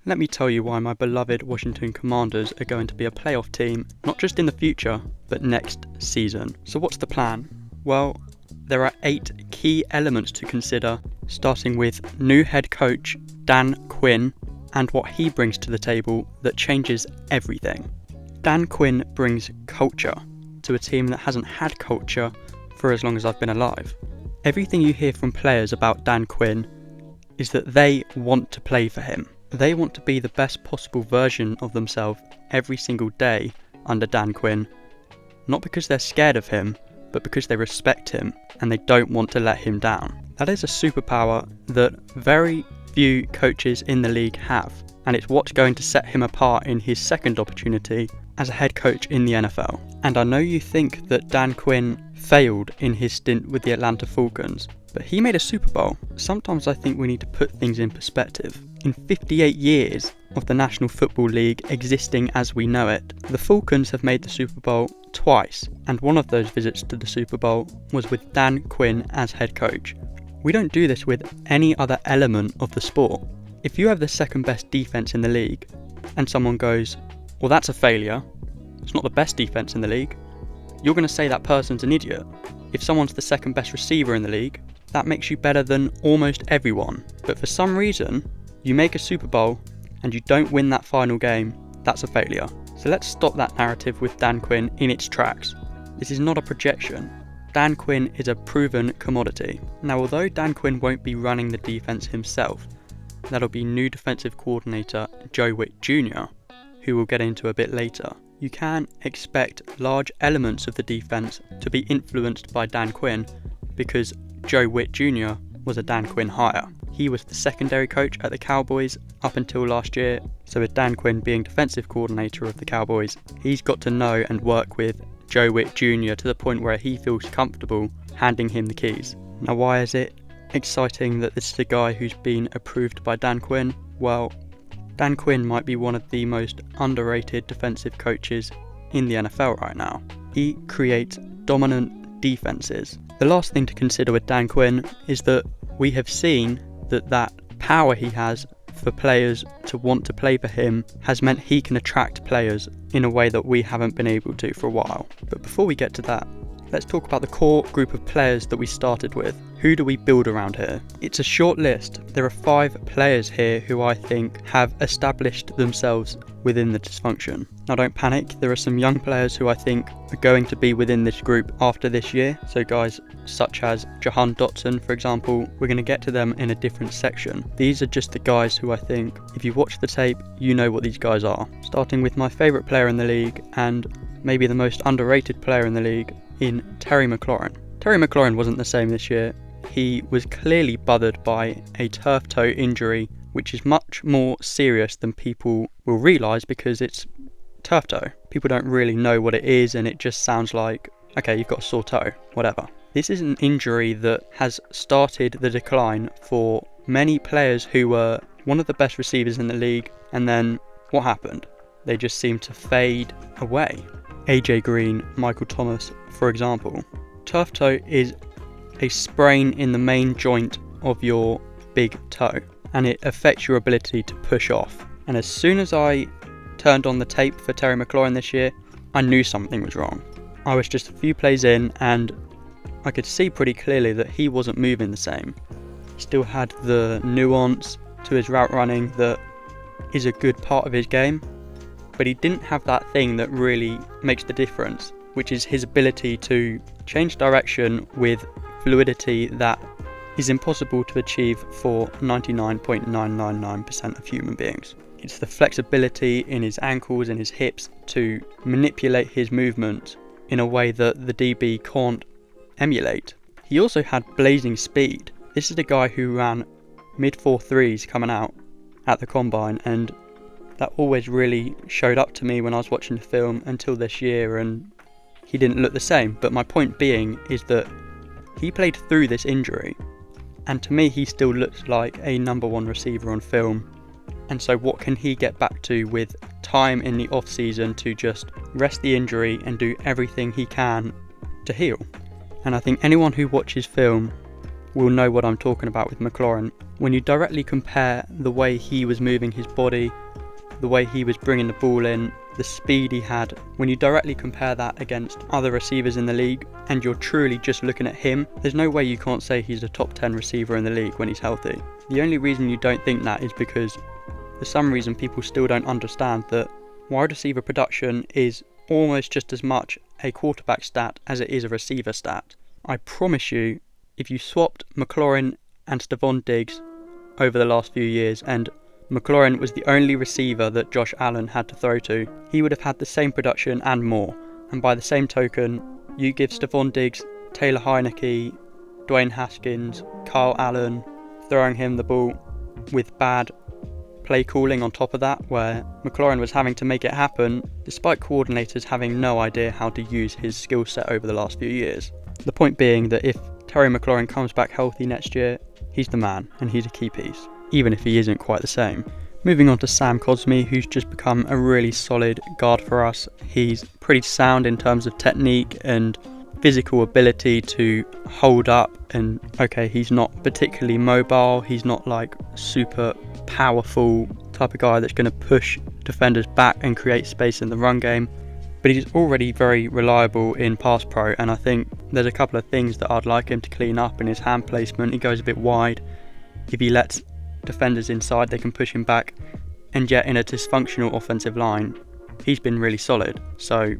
Let me tell you why my beloved Washington Commanders are going to be a playoff team, not just in the future, but next season. So what's the plan? Well, there are 8 key elements to consider, starting with new head coach Dan Quinn and what he brings to the table that changes everything. Dan Quinn brings culture to a team that hasn't had culture for as long as I've been alive. Everything you hear from players about Dan Quinn is that they want to play for him. They want to be the best possible version of themselves every single day under Dan Quinn, not because they're scared of him, but because they respect him and they don't want to let him down. That is a superpower that very few coaches in the league have, and it's what's going to set him apart in his second opportunity as a head coach in the NFL. And I know you think that Dan Quinn failed in his stint with the Atlanta Falcons, but he made a Super Bowl. Sometimes I think we need to put things in perspective. In 58 years of the National Football League existing as we know it, the Falcons have made the Super Bowl twice, and one of those visits to the Super Bowl was with Dan Quinn as head coach. We don't do this with any other element of the sport. If you have the second best defense in the league, and someone goes, well, that's a failure, it's not the best defense in the league, you're going to say that person's an idiot. If someone's the second best receiver in the league, that makes you better than almost everyone. But for some reason, you make a Super Bowl and you don't win that final game, that's a failure. So let's stop that narrative with Dan Quinn in its tracks. This is not a projection. Dan Quinn is a proven commodity. Now, although Dan Quinn won't be running the defense himself, that'll be new defensive coordinator Joe Whitt Jr., who we'll get into a bit later. You can expect large elements of the defense to be influenced by Dan Quinn because Joe Whitt Jr. was a Dan Quinn hire. He was the secondary coach at the Cowboys up until last year, so with Dan Quinn being defensive coordinator of the Cowboys, he's got to know and work with Joe Whitt Jr. to the point where he feels comfortable handing him the keys. Now, why is it exciting that this is a guy who's been approved by Dan Quinn? Well, Dan Quinn might be one of the most underrated defensive coaches in the NFL right now. He creates dominant defenses. The last thing to consider with Dan Quinn is that we have seen that power he has for players to want to play for him has meant he can attract players in a way that we haven't been able to for a while. But before we get to that, let's talk about the core group of players that we started with. Who do we build around here? It's a short list. There are 5 players here who I think have established themselves within the dysfunction. Now, don't panic, there are some young players who I think are going to be within this group after this year. So guys such as Jahan Dotson, for example, we're going to get to them in a different section. These are just the guys who I think, if you watch the tape, you know what these guys are. Starting with my favourite player in the league and maybe the most underrated player in the league in Terry McLaurin. Terry McLaurin wasn't the same this year. He was clearly bothered by a turf toe injury, which is much more serious than people will realise because it's turf toe. People don't really know what it is and it just sounds like, okay, you've got a sore toe, whatever. This is an injury that has started the decline for many players who were one of the best receivers in the league, and then what happened? They just seemed to fade away. AJ Green, Michael Thomas, for example. Turf toe is a sprain in the main joint of your big toe, and it affects your ability to push off. And as soon as I turned on the tape for Terry McLaurin this year, I knew something was wrong. I was just a few plays in and I could see pretty clearly that he wasn't moving the same. He still had the nuance to his route running that is a good part of his game, but he didn't have that thing that really makes the difference, which is his ability to change direction with fluidity that is impossible to achieve for 99.999% of human beings. It's the flexibility in his ankles and his hips to manipulate his movement in a way that the DB can't emulate. He also had blazing speed. This is a guy who ran mid 4.3s coming out at the combine, and that always really showed up to me when I was watching the film until this year, and he didn't look the same. But my point being is that he played through this injury, and to me he still looks like a number 1 receiver on film. And so what can he get back to with time in the off season to just rest the injury and do everything he can to heal? And I think anyone who watches film will know what I'm talking about with McLaurin. When you directly compare the way he was moving his body, the way he was bringing the ball in, the speed he had, when you directly compare that against other receivers in the league and you're truly just looking at him, there's no way you can't say he's a top 10 receiver in the league when he's healthy. The only reason you don't think that is because for some reason people still don't understand that wide receiver production is almost just as much a quarterback stat as it is a receiver stat. I promise you, if you swapped McLaurin and Stephon Diggs over the last few years and McLaurin was the only receiver that Josh Allen had to throw to, he would have had the same production and more. And by the same token, you give Stephon Diggs, Taylor Heineke, Dwayne Haskins, Kyle Allen, throwing him the ball with bad play calling on top of that, where McLaurin was having to make it happen despite coordinators having no idea how to use his skill set over the last few years. The point being that if Terry McLaurin comes back healthy next year, he's the man and he's a key piece, even if he isn't quite the same. Moving on to Sam Cosmi, who's just become a really solid guard for us. He's pretty sound in terms of technique and physical ability to hold up, and okay, he's not particularly mobile, he's not like super powerful type of guy that's going to push defenders back and create space in the run game, but he's already very reliable in pass pro, and I think there's a couple of things that I'd like him to clean up in his hand placement. He goes a bit wide. If he lets defenders inside, they can push him back, and yet in a dysfunctional offensive line, he's been really solid. So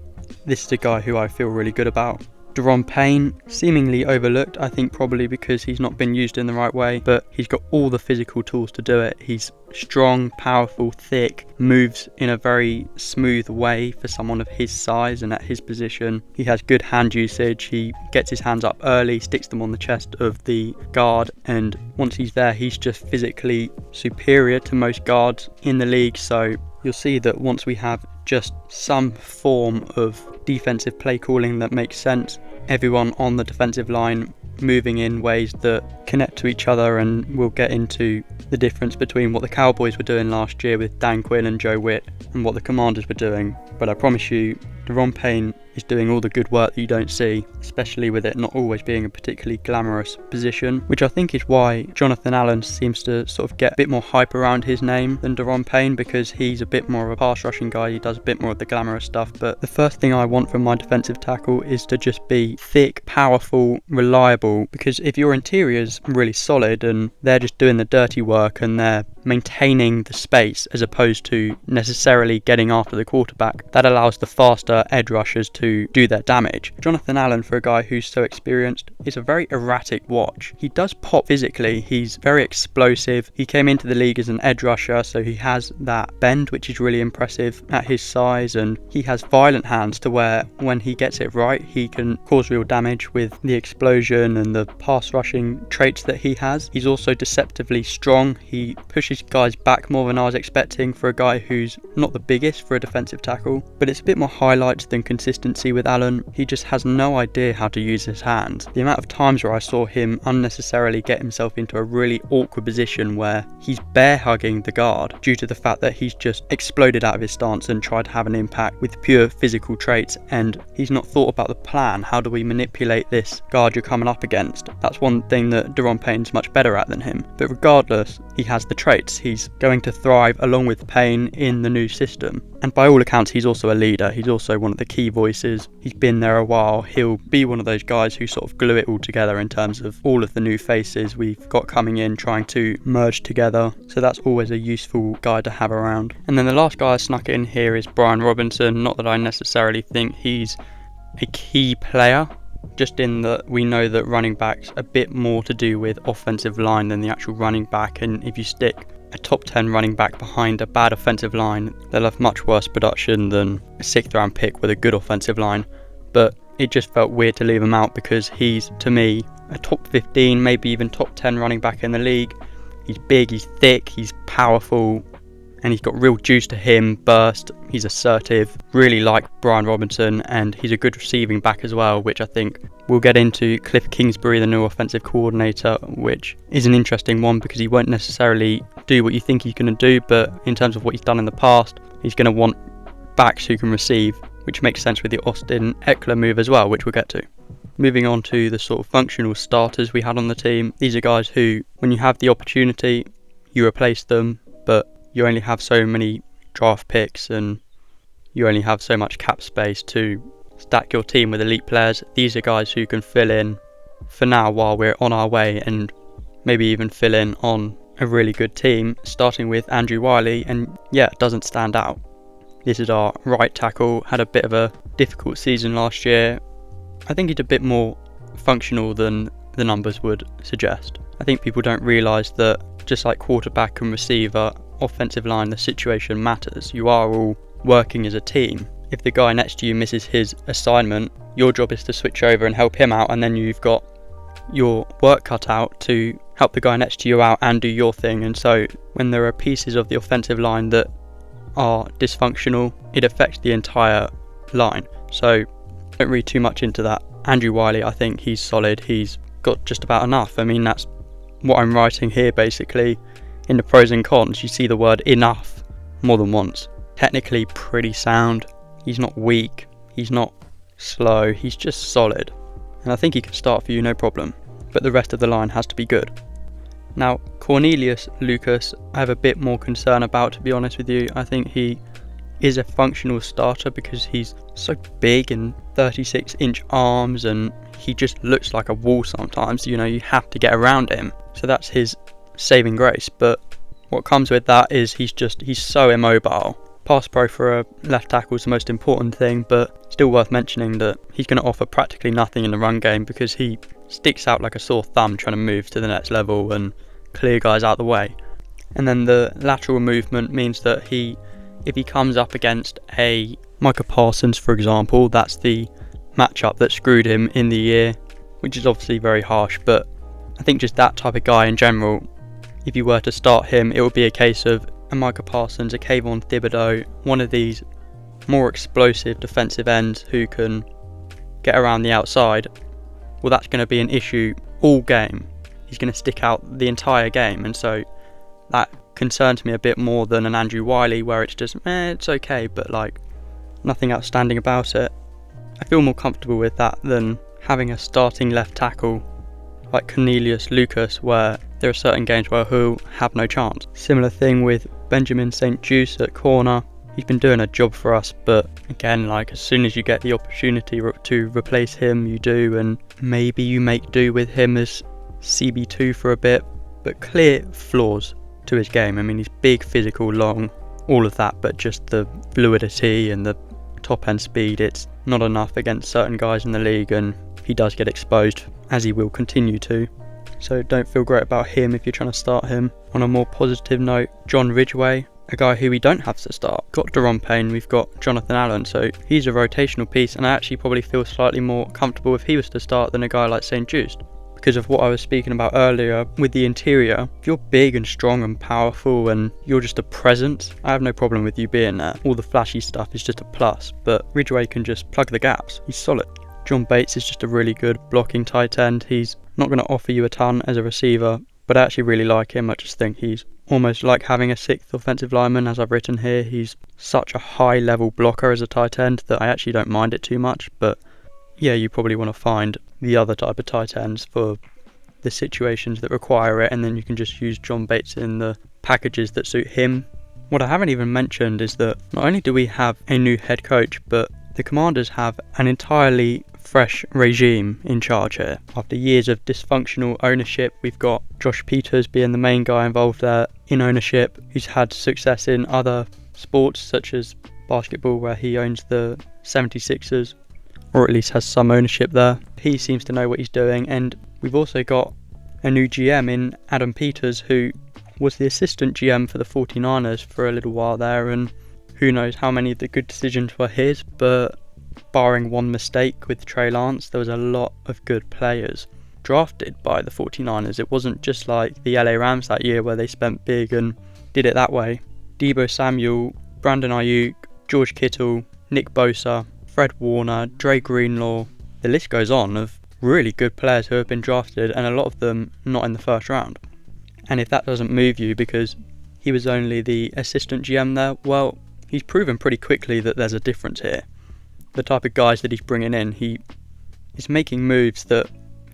this is a guy who I feel really good about. Deron Payne, seemingly overlooked, I think probably because he's not been used in the right way, but he's got all the physical tools to do it. He's strong, powerful, thick, moves in a very smooth way for someone of his size and at his position. He has good hand usage, he gets his hands up early, sticks them on the chest of the guard, and once he's there, he's just physically superior to most guards in the league. So you'll see that once we have just some form of defensive play calling that makes sense, everyone on the defensive line moving in ways that connect to each other, and we'll get into the difference between what the Cowboys were doing last year with Dan Quinn and Joe Whitt and what the Commanders were doing. But I promise you, Deron Payne is doing all the good work that you don't see, especially with it not always being a particularly glamorous position, which I think is why Jonathan Allen seems to sort of get a bit more hype around his name than Deron Payne, because he's a bit more of a pass rushing guy, he does a bit more of the glamorous stuff. But the first thing I want from my defensive tackle is to just be thick, powerful, reliable, because if your interior's really solid and they're just doing the dirty work and they're maintaining the space as opposed to necessarily getting after the quarterback, that allows the faster edge rushers to do their damage. Jonathan Allen, for a guy who's so experienced, is a very erratic watch. He does pop physically, he's very explosive. He came into the league as an edge rusher, so he has that bend, which is really impressive at his size, and he has violent hands to where when he gets it right, he can cause real damage with the explosion and the pass rushing traits that he has. He's also deceptively strong. He pushes guys back more than I was expecting for a guy who's not the biggest for a defensive tackle, but it's a bit more highlights than consistency with Allen. He just has no idea how to use his hands. The amount of times where I saw him unnecessarily get himself into a really awkward position where he's bear hugging the guard due to the fact that he's just exploded out of his stance and tried to have an impact with pure physical traits, and he's not thought about the plan. How do we manipulate this guard you're coming up against? That's one thing that Deron Payne's much better at than him. But regardless, he has the traits. He's going to thrive along with Payne in the new system. And by all accounts, he's also a leader. He's also one of the key voices. He's been there a while. He'll be one of those guys who sort of glue it all together in terms of all of the new faces we've got coming in, trying to merge together. So that's always a useful guy to have around. And then the last guy I snuck in here is Brian Robinson. Not that I necessarily think he's a key player, just in that we know that running back's a bit more to do with offensive line than the actual running back, and if you stick a top 10 running back behind a bad offensive line, they'll have much worse production than a 6th round pick with a good offensive line. But it just felt weird to leave him out because he's, to me, a top 15, maybe even top 10 running back in the league. He's big, he's thick, he's powerful, and he's got real juice to him, burst, he's assertive. Really like Brian Robinson, and he's a good receiving back as well, which I think we'll get into. Cliff Kingsbury, the new offensive coordinator, which is an interesting one because he won't necessarily do what you think he's going to do, but in terms of what he's done in the past, he's going to want backs who can receive, which makes sense with the Austin Eckler move as well, which we'll get to. Moving on to the sort of functional starters we had on the team. These are guys who, when you have the opportunity, you replace them, but you only have so many draft picks and you only have so much cap space to stack your team with elite players. These are guys who can fill in for now while we're on our way, and maybe even fill in on a really good team, starting with Andrew Wiley. And yeah, it doesn't stand out. This is our right tackle, had a bit of a difficult season last year. I think he's a bit more functional than the numbers would suggest. I think people don't realise that just like quarterback and receiver, offensive line, the situation matters. You are all working as a team. If the guy next to you misses his assignment, your job is to switch over and help him out, and then you've got your work cut out to help the guy next to you out and do your thing. And so when there are pieces of the offensive line that are dysfunctional, it affects the entire line. So don't read too much into that. Andrew Wiley, I think he's solid. He's got just about enough. I mean, that's what I'm writing here basically. In the pros and cons, you see the word enough more than once. Technically pretty sound. He's not weak. He's not slow. He's just solid. And I think he can start for you no problem. But the rest of the line has to be good. Now, Cornelius Lucas, I have a bit more concern about, to be honest with you. I think he is a functional starter because he's so big and 36-inch arms, and he just looks like a wall sometimes. You know, you have to get around him. So that's his saving grace. But what comes with that is he's so immobile. Pass pro for a left tackle is the most important thing, but still worth mentioning that he's going to offer practically nothing in the run game because he sticks out like a sore thumb trying to move to the next level and clear guys out the way. And then the lateral movement means that if he comes up against a Micah Parsons, for example, that's the matchup that screwed him in the year, which is obviously very harsh, but I think just that type of guy in general, if you were to start him, it would be a case of a Micah Parsons, a Kayvon Thibodeau, one of these more explosive defensive ends who can get around the outside. Well, that's going to be an issue all game. He's going to stick out the entire game, and so that concerns me a bit more than an Andrew Wiley, where it's just, it's okay, but like nothing outstanding about it. I feel more comfortable with that than having a starting left tackle like Cornelius Lucas, where there are certain games where he'll have no chance. Similar thing with Benjamin St. Juste at corner. He's been doing a job for us, but again, like as soon as you get the opportunity to replace him, you do, and maybe you make do with him as CB2 for a bit, but clear flaws to his game. I mean, he's big, physical, long, all of that, but just the fluidity and the top end speed, it's not enough against certain guys in the league, and he does get exposed, as he will continue to. So don't feel great about him if you're trying to start him. On a more positive note, John Ridgway, a guy who we don't have to start. Got Daron Payne, we've got Jonathan Allen, so he's a rotational piece, and I actually probably feel slightly more comfortable if he was to start than a guy like St. Juste. Because of what I was speaking about earlier with the interior, if you're big and strong and powerful and you're just a presence, I have no problem with you being there. All the flashy stuff is just a plus, but Ridgway can just plug the gaps. He's solid. John Bates is just a really good blocking tight end. He's not going to offer you a ton as a receiver, but I actually really like him. I just think he's almost like having a sixth offensive lineman, as I've written here. He's such a high level blocker as a tight end that I actually don't mind it too much, but yeah, you probably want to find the other type of tight ends for the situations that require it, and then you can just use John Bates in the packages that suit him. What I haven't even mentioned is that not only do we have a new head coach, but the Commanders have an entirely fresh regime in charge here. After years of dysfunctional ownership, we've got Josh Peters being the main guy involved there in ownership, who's had success in other sports such as basketball, where he owns the 76ers, or at least has some ownership there. He seems to know what he's doing, and we've also got a new GM in Adam Peters, who was the assistant GM for the 49ers for a little while there, and who knows how many of the good decisions were his, but barring one mistake with Trey Lance, there was a lot of good players drafted by the 49ers. It wasn't just like the LA Rams that year where they spent big and did it that way. Deebo Samuel, Brandon Ayuk, George Kittle, Nick Bosa, Fred Warner, Dre Greenlaw, the list goes on of really good players who have been drafted, and a lot of them not in the first round. And if that doesn't move you because he was only the assistant GM there, well, he's proven pretty quickly that there's a difference here. The type of guys that he's bringing in, he He's making moves that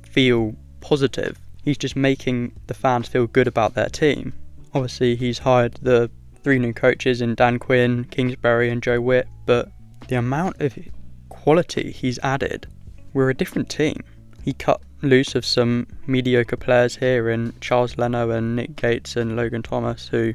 feel positive. He's just making the fans feel good about their team. Obviously, he's hired the 3 new coaches in Dan Quinn, Kingsbury and Whitt, but the amount of quality he's added, we're a different team. He cut loose of some mediocre players here in Charles Leno and Nick Gates and Logan Thomas, who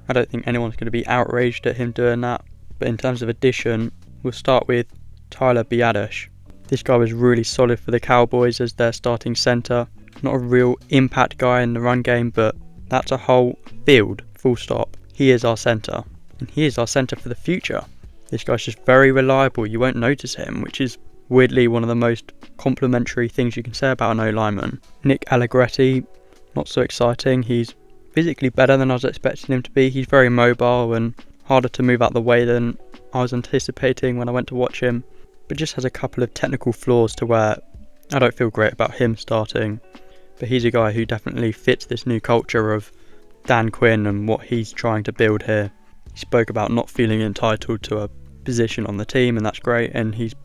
I don't think anyone's going to be outraged at him doing that. But in terms of addition, we'll start with Tyler Biadasz. This guy was really solid for the Cowboys as their starting centre. Not a real impact guy in the run game, but that's a whole field, full stop. He is our centre, and he is our centre for the future. This guy's just very reliable. You won't notice him, which is weirdly one of the most complimentary things you can say about an O-lineman. Nick Allegretti, not so exciting. He's physically better than I was expecting him to be. He's very mobile and harder to move out the way than I was anticipating when I went to watch him, but just has a couple of technical flaws to where I don't feel great about him starting. But he's a guy who definitely fits this new culture of Dan Quinn and what he's trying to build here. He spoke about not feeling entitled to a position on the team, and that's great, and he's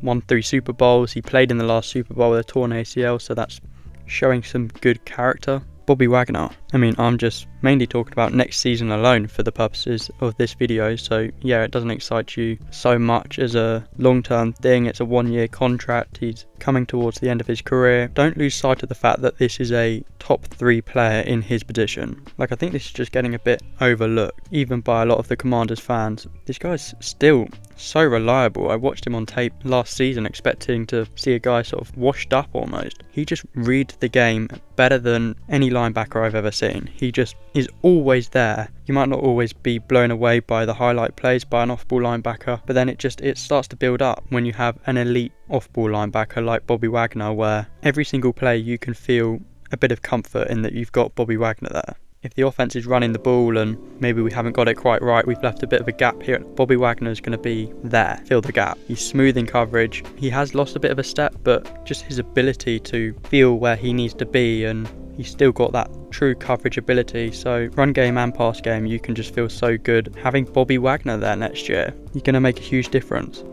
won 3 Super Bowls. He played in the last Super Bowl with a torn ACL, so that's showing some good character. Bobby Wagner. I mean, I'm just mainly talking about next season alone for the purposes of this video, so yeah, it doesn't excite you so much as a long-term thing. It's a 1-year contract. He's coming towards the end of his career. Don't lose sight of the fact that this is a top 3 player in his position. Like, I think this is just getting a bit overlooked, even by a lot of the Commanders fans. This guy's still so reliable. I watched him on tape last season expecting to see a guy sort of washed up almost. He just reads the game better than any linebacker I've ever seen. He just is always there. You might not always be blown away by the highlight plays by an off-ball linebacker, but then it starts to build up when you have an elite off-ball linebacker like Bobby Wagner, where every single play you can feel a bit of comfort in that you've got Bobby Wagner there. If the offense is running the ball and maybe we haven't got it quite right, we've left a bit of a gap here, Bobby Wagner is going to be there, fill the gap. He's smooth in coverage. He has lost a bit of a step, but just his ability to feel where he needs to be, and he's still got that true coverage ability. So run game and pass game, you can just feel so good. Having Bobby Wagner there next year, you're going to make a huge difference.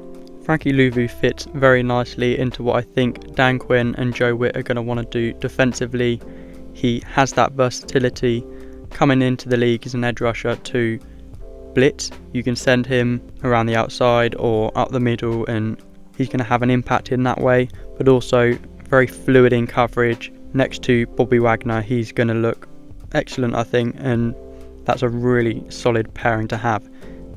Frankie Louvu fits very nicely into what I think Dan Quinn and Whitt are going to want to do defensively. He has that versatility coming into the league as an edge rusher to blitz. You can send him around the outside or up the middle, and he's going to have an impact in that way, but also very fluid in coverage. Next to Bobby Wagner, he's going to look excellent, I think, and that's a really solid pairing to have.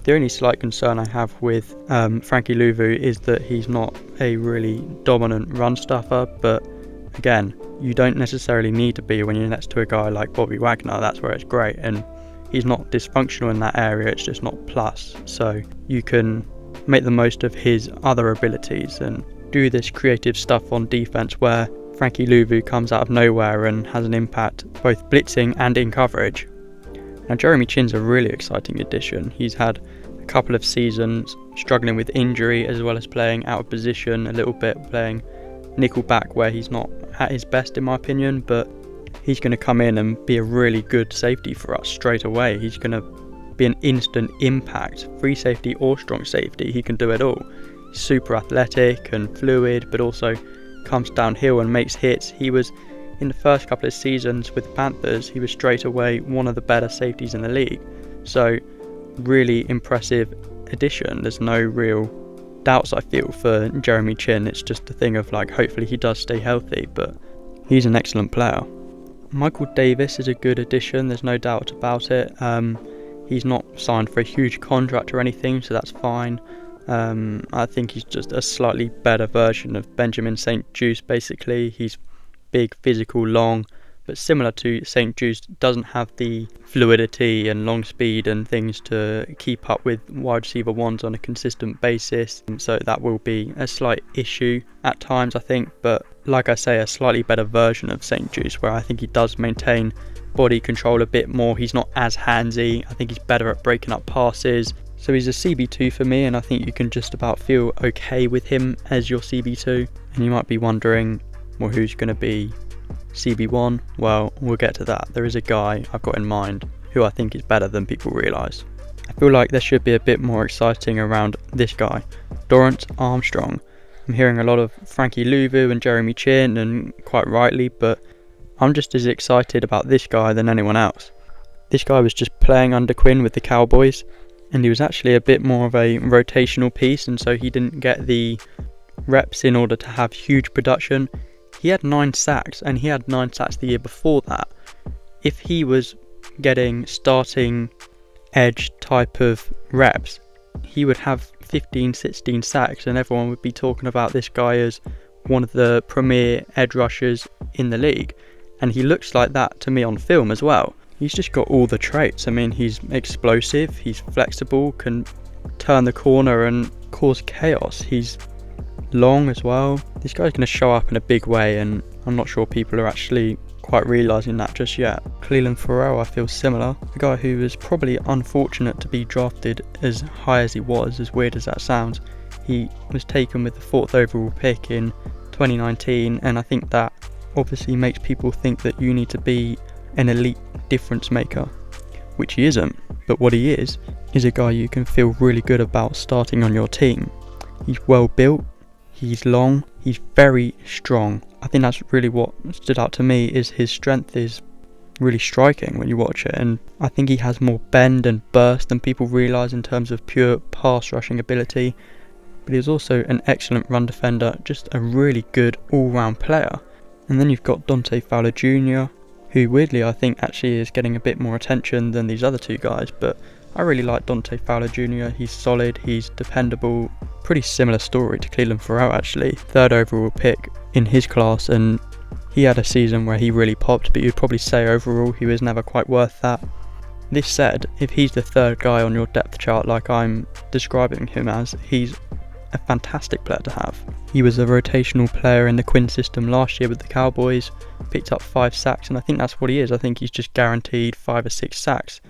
The only slight concern I have with Frankie Louvu is that he's not a really dominant run stuffer, but again, you don't necessarily need to be when you're next to a guy like Bobby Wagner. That's where it's great, and he's not dysfunctional in that area, it's just not plus. So you can make the most of his other abilities and do this creative stuff on defense where Frankie Louvu comes out of nowhere and has an impact both blitzing and in coverage. Now, Jeremy Chinn's a really exciting addition. He's had a couple of seasons struggling with injury as well as playing out of position a little bit, playing nickel back where he's not at his best in my opinion, but he's going to come in and be a really good safety for us straight away. He's going to be an instant impact, free safety or strong safety. He can do it all. He's super athletic and fluid, but also comes downhill and makes hits. He was, in the first couple of seasons with the Panthers, he was straight away one of the better safeties in the league. So really impressive addition. There's no real doubts I feel for Jeremy Chinn. It's just a thing of like, hopefully he does stay healthy, but he's an excellent player. Michael Davis is a good addition, there's no doubt about it. He's not signed for a huge contract or anything, so that's fine. I think he's just a slightly better version of Benjamin St-Juste basically. He's big, physical, long, but similar to St-Juste, doesn't have the fluidity and long speed and things to keep up with wide receiver ones on a consistent basis, and so that will be a slight issue at times I think, but like I say, a slightly better version of St-Juste where I think he does maintain body control a bit more. He's not as handsy. I think he's better at breaking up passes. So he's a CB2 for me, and I think you can just about feel okay with him as your CB2. And you might be wondering, well, who's going to be CB1? Well, we'll get to that. There is a guy I've got in mind who I think is better than people realise. I feel like there should be a bit more exciting around this guy, Dorrance Armstrong. I'm hearing a lot of Frankie Louvu and Jeremy Chin, and quite rightly, but I'm just as excited about this guy than anyone else. This guy was just playing under Quinn with the Cowboys, and he was actually a bit more of a rotational piece, and so he didn't get the reps in order to have huge production. He had 9 sacks, and he had 9 sacks the year before that. If he was getting starting edge type of reps, he would have 15, 16 sacks, and everyone would be talking about this guy as one of the premier edge rushers in the league. And he looks like that to me on film as well. He's just got all the traits. I mean, he's explosive, he's flexible, can turn the corner and cause chaos. He's long as well. This guy's going to show up in a big way, and I'm not sure people are actually quite realising that just yet. Cleveland Farrell, I feel similar. A guy who was probably unfortunate to be drafted as high as he was, as weird as that sounds. He was taken with the 4th overall pick in 2019, and I think that obviously makes people think that you need to be an elite difference maker, which he isn't. But what he is a guy you can feel really good about starting on your team. He's well built, he's long, he's very strong. I think that's really what stood out to me, is his strength is really striking when you watch it, and I think he has more bend and burst than people realise in terms of pure pass rushing ability. But he's also an excellent run defender, just a really good all-round player. And then you've got Dante Fowler Jr., who weirdly I think actually is getting a bit more attention than these other 2 guys, but I really like Dante Fowler Jr. He's solid, he's dependable. Pretty similar story to Cleveland Farrell actually. 3rd overall pick in his class, and he had a season where he really popped, but you'd probably say overall he was never quite worth that. This said, if he's the 3rd guy on your depth chart like I'm describing him as, he's a fantastic player to have. He was a rotational player in the Quinn system last year with the Cowboys, picked up 5 sacks, and I think that's what he is. I think he's just guaranteed 5 or 6 sacks.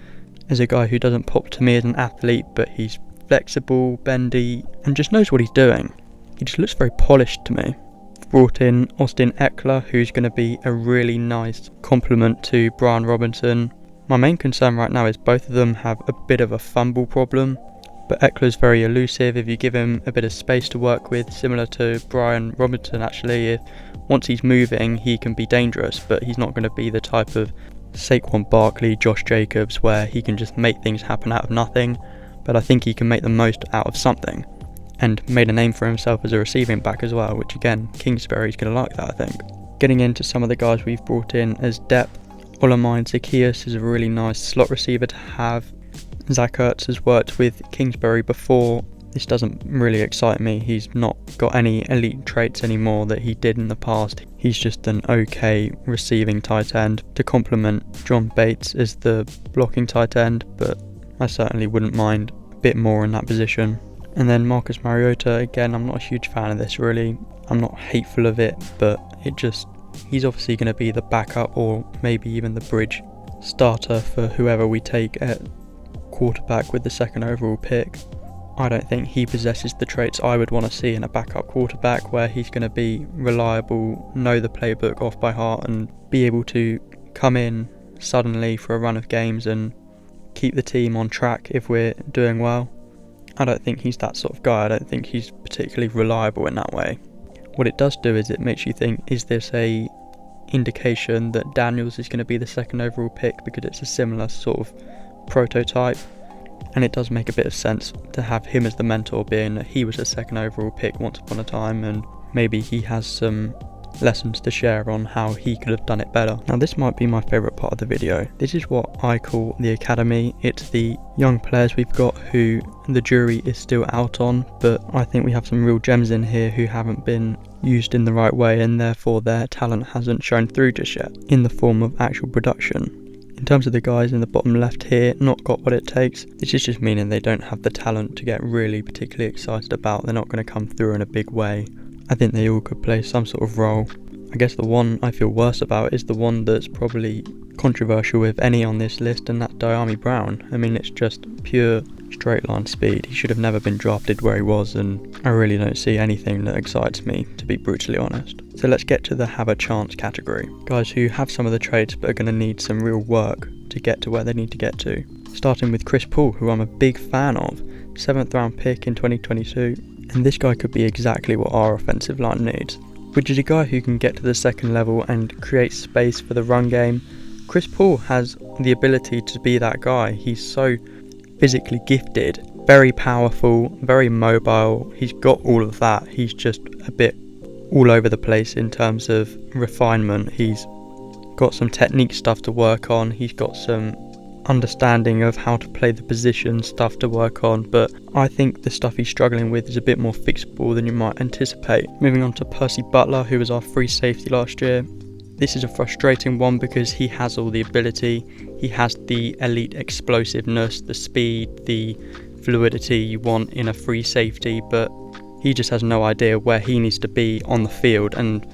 As a guy who doesn't pop to me as an athlete, but he's flexible, bendy, and just knows what he's doing. He just looks very polished to me. Brought in Austin Eckler, who's going to be a really nice complement to Brian Robinson. My main concern right now is both of them have a bit of a fumble problem, but Eckler's very elusive if you give him a bit of space to work with, similar to Brian Robinson actually. Once he's moving, he can be dangerous, but he's not going to be the type of Saquon Barkley, Josh Jacobs, where he can just make things happen out of nothing. But I think he can make the most out of something, and made a name for himself as a receiving back as well, which again, Kingsbury's going to like that, I think. Getting into some of the guys we've brought in as depth, Olamide Zaccheaus is a really nice slot receiver to have. Zach Ertz has worked with Kingsbury before. This doesn't really excite me. He's not got any elite traits anymore that he did in the past. He's just an okay receiving tight end to complement John Bates as the blocking tight end, but I certainly wouldn't mind a bit more in that position. And then Marcus Mariota, again, I'm not a huge fan of this really. I'm not hateful of it, but he's obviously going to be the backup or maybe even the bridge starter for whoever we take at quarterback with the 2nd overall pick. I don't think he possesses the traits I would want to see in a backup quarterback, where he's going to be reliable, know the playbook off by heart, and be able to come in suddenly for a run of games and keep the team on track if we're doing well. I don't think he's that sort of guy. I don't think he's particularly reliable in that way. What it does do is it makes you think, is this a indication that Daniels is going to be the 2nd overall pick, because it's a similar sort of prototype? And it does make a bit of sense to have him as the mentor, being that he was a 2nd overall pick once upon a time, and maybe he has some lessons to share on how he could have done it better. Now this might be my favourite part of the video. This is what I call the academy. It's the young players we've got who the jury is still out on, but I think we have some real gems in here who haven't been used in the right way, and therefore their talent hasn't shown through just yet in the form of actual production. In terms of the guys in the bottom left here, not got what it takes. This is just meaning they don't have the talent to get really particularly excited about. They're not going to come through in a big way. I think they all could play some sort of role. I guess the one I feel worse about is the one that's probably controversial, if any, on this list, and that's Diami Brown. I mean, it's just pure straight line speed. He should have never been drafted where he was, and I really don't see anything that excites me, to be brutally honest. So let's get to the have a chance category. Guys who have some of the traits but are going to need some real work to get to where they need to get to. Starting with Chris Paul, who I'm a big fan of. 7th round pick in 2022, And this guy could be exactly what our offensive line needs, which is a guy who can get to the second level and create space for the run game. Chris Paul has the ability to be that guy. He's so physically gifted, very powerful, very mobile. He's got all of that. He's just a bit all over the place in terms of refinement. He's got some technique stuff to work on. He's got some understanding of how to play the position stuff to work on, but I think the stuff he's struggling with is a bit more fixable than you might anticipate. Moving on to Percy Butler, who was our free safety last year. This is a frustrating one because he has all the ability. He has the elite explosiveness, the speed, the fluidity you want in a free safety, but he just has no idea where he needs to be on the field, and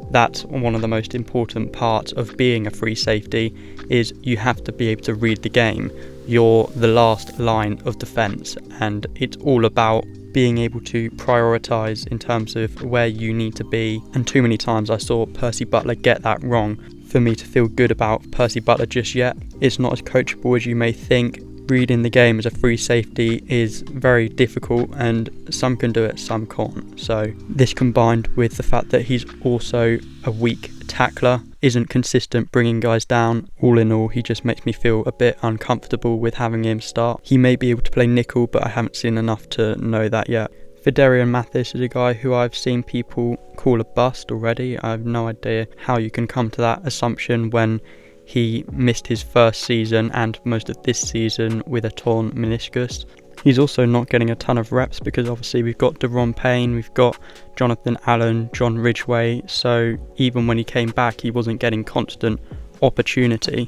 that's one of the most important parts of being a free safety, is you have to be able to read the game. You're the last line of defence, and it's all about being able to prioritise in terms of where you need to be. And too many times I saw Percy Butler get that wrong for me to feel good about Percy Butler just yet. It's not as coachable as you may think. Reading the game as a free safety is very difficult, and some can do it, some can't. So this, combined with the fact that he's also a weak tackler, isn't consistent bringing guys down. All in all, he just makes me feel a bit uncomfortable with having him start. He may be able to play nickel, but I haven't seen enough to know that yet. Fidarian Mathis is a guy who I've seen people call a bust already. I have no idea how you can come to that assumption when he missed his first season and most of this season with a torn meniscus. He's also not getting a ton of reps because obviously we've got Deron Payne, we've got Jonathan Allen, John Ridgway, so even when he came back he wasn't getting constant opportunity.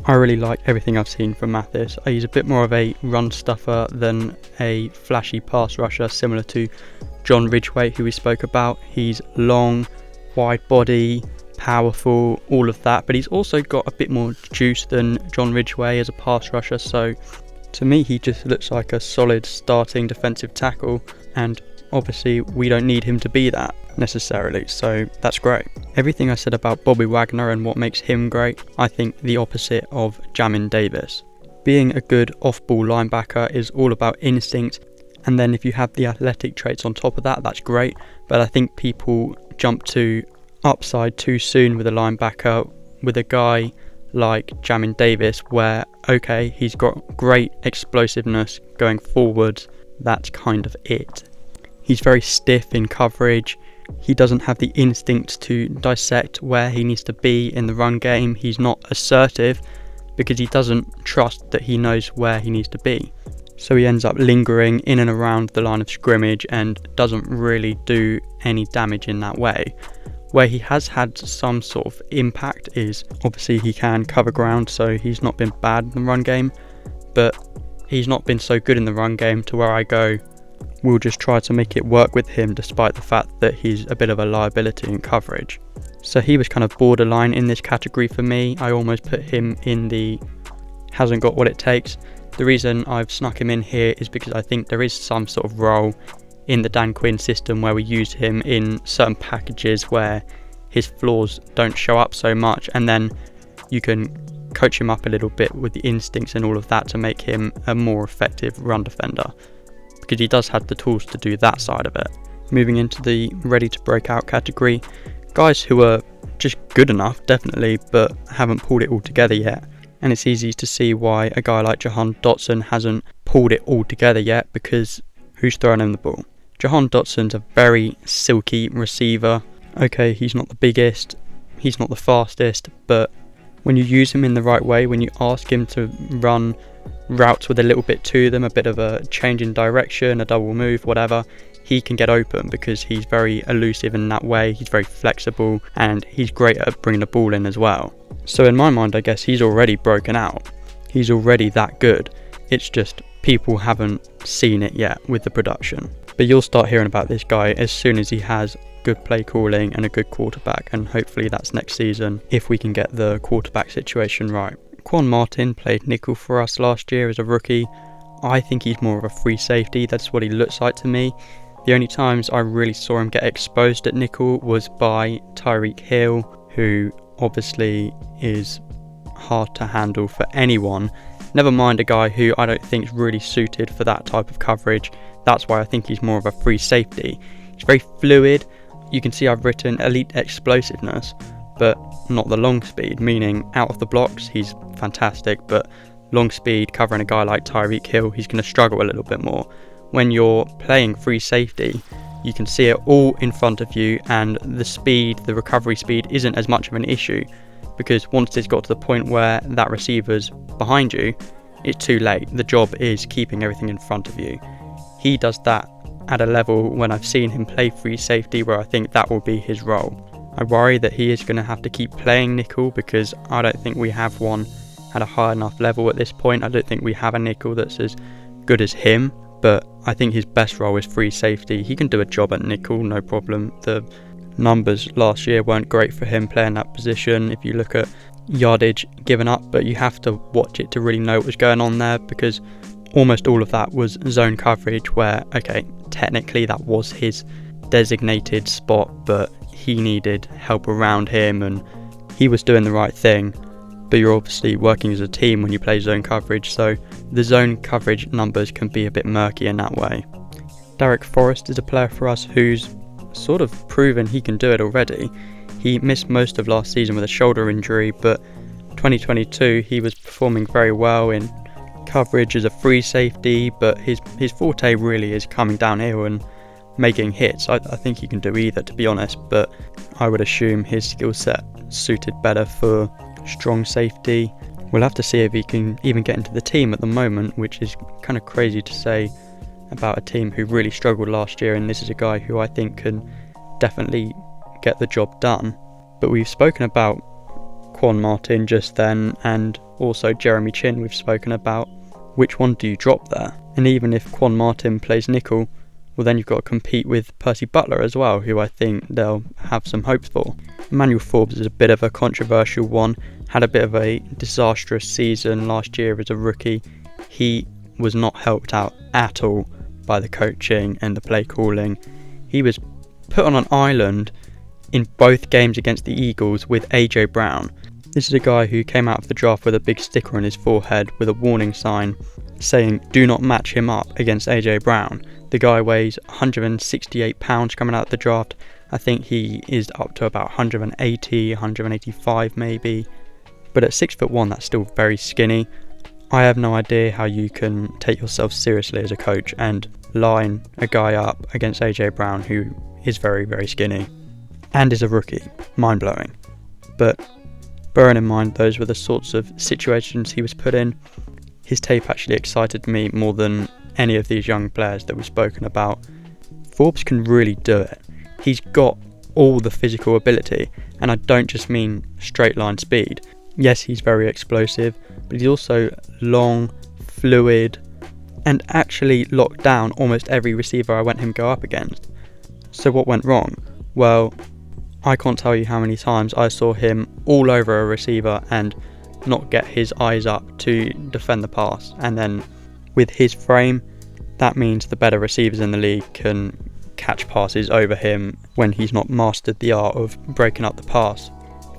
I really like everything I've seen from Mathis. He's a bit more of a run stuffer than a flashy pass rusher, similar to John Ridgway, who we spoke about. He's long, wide body, powerful, all of that, but he's also got a bit more juice than John Ridgway as a pass rusher, so to me he just looks like a solid starting defensive tackle, and obviously we don't need him to be that necessarily, so that's great. Everything I said about Bobby Wagner and what makes him great, I think the opposite of Jamin Davis. Being a good off-ball linebacker is all about instinct, and then if you have the athletic traits on top of that, that's great, but I think people jump to upside too soon with a linebacker, with a guy like Jamin Davis, where okay, he's got great explosiveness going forward, that's kind of it. He's very stiff in coverage, he doesn't have the instinct to dissect where he needs to be in the run game, he's not assertive because he doesn't trust that he knows where he needs to be. So he ends up lingering in and around the line of scrimmage and doesn't really do any damage in that way. Where he has had some sort of impact is obviously he can cover ground, so he's not been bad in the run game, but he's not been so good in the run game to where I go, we'll just try to make it work with him despite the fact that he's a bit of a liability in coverage. So he was kind of borderline in this category for me. I almost put him in the hasn't got what it takes. The reason I've snuck him in here is because I think there is some sort of role in the Dan Quinn system where we use him in certain packages where his flaws don't show up so much, and then you can coach him up a little bit with the instincts and all of that to make him a more effective run defender, because he does have the tools to do that side of it. Moving into the ready to break out category, guys who are just good enough definitely, but haven't pulled it all together yet. And it's easy to see why a guy like Jahan Dotson hasn't pulled it all together yet, because who's throwing him the ball? Jahan Dotson's a very silky receiver. Okay, he's not the biggest, he's not the fastest, but when you use him in the right way, when you ask him to run routes with a little bit to them, a bit of a change in direction, a double move, whatever, he can get open because he's very elusive in that way, he's very flexible, and he's great at bringing the ball in as well. So in my mind, I guess he's already broken out. He's already that good. It's just people haven't seen it yet with the production. But you'll start hearing about this guy as soon as he has good play calling and a good quarterback, and hopefully that's next season if we can get the quarterback situation right. Quan Martin played nickel for us last year as a rookie. I think he's more of a free safety, that's what he looks like to me. The only times I really saw him get exposed at nickel was by Tyreek Hill, who obviously is hard to handle for anyone Never mind a guy who I don't think is really suited for that type of coverage. That's why I think he's more of a free safety. He's very fluid. You can see I've written elite explosiveness, but not the long speed, meaning out of the blocks he's fantastic, but long speed covering a guy like Tyreek Hill, he's going to struggle a little bit more. When you're playing free safety, you can see it all in front of you, and the speed, the recovery speed isn't as much of an issue, because once it's got to the point where that receiver's behind you, it's too late. The job is keeping everything in front of you. He does that at a level when I've seen him play free safety where I think that will be his role. I worry that he is going to have to keep playing nickel, because I don't think we have one at a high enough level at this point. I don't think we have a nickel that's as good as him, but I think his best role is free safety. He can do a job at nickel, no problem. The numbers last year weren't great for him playing that position if you look at yardage given up, but you have to watch it to really know what was going on there, because almost all of that was zone coverage where, okay, technically that was his designated spot, but he needed help around him and he was doing the right thing. But you're obviously working as a team when you play zone coverage, so the zone coverage numbers can be a bit murky in that way. Derek Forrest is a player for us who's sort of proven he can do it already. He missed most of last season with a shoulder injury, but 2022 he was performing very well in coverage as a free safety, but his forte really is coming downhill and making hits. I think he can do either, to be honest, but I would assume his skill set suited better for strong safety. We'll have to see if he can even get into the team at the moment, which is kind of crazy to say about a team who really struggled last year, and this is a guy who I think can definitely get the job done. But we've spoken about Quan Martin just then, and also Jeremy Chin we've spoken about. Which one do you drop there? And even if Quan Martin plays nickel, well then you've got to compete with Percy Butler as well, who I think they'll have some hopes for. Emmanuel Forbes is a bit of a controversial one, had a bit of a disastrous season last year as a rookie. He was not helped out at all by the coaching and the play calling. He was put on an island in both games against the Eagles with AJ Brown. This is a guy who came out of the draft with a big sticker on his forehead with a warning sign saying do not match him up against AJ Brown. The guy weighs 168 pounds coming out of the draft. I think he is up to about 180, 185 maybe. But at 6'1", that's still very skinny. I have no idea how you can take yourself seriously as a coach and line a guy up against AJ Brown, who is very, very skinny and is a rookie. Mind blowing. But bearing in mind those were the sorts of situations he was put in, his tape actually excited me more than any of these young players that we've spoken about. Forbes can really do it. He's got all the physical ability, and I don't just mean straight line speed. Yes, he's very explosive, but he's also long, fluid, and actually locked down almost every receiver I went him go up against. So what went wrong? Well, I can't tell you how many times I saw him all over a receiver and not get his eyes up to defend the pass. And then with his frame, that means the better receivers in the league can catch passes over him when he's not mastered the art of breaking up the pass.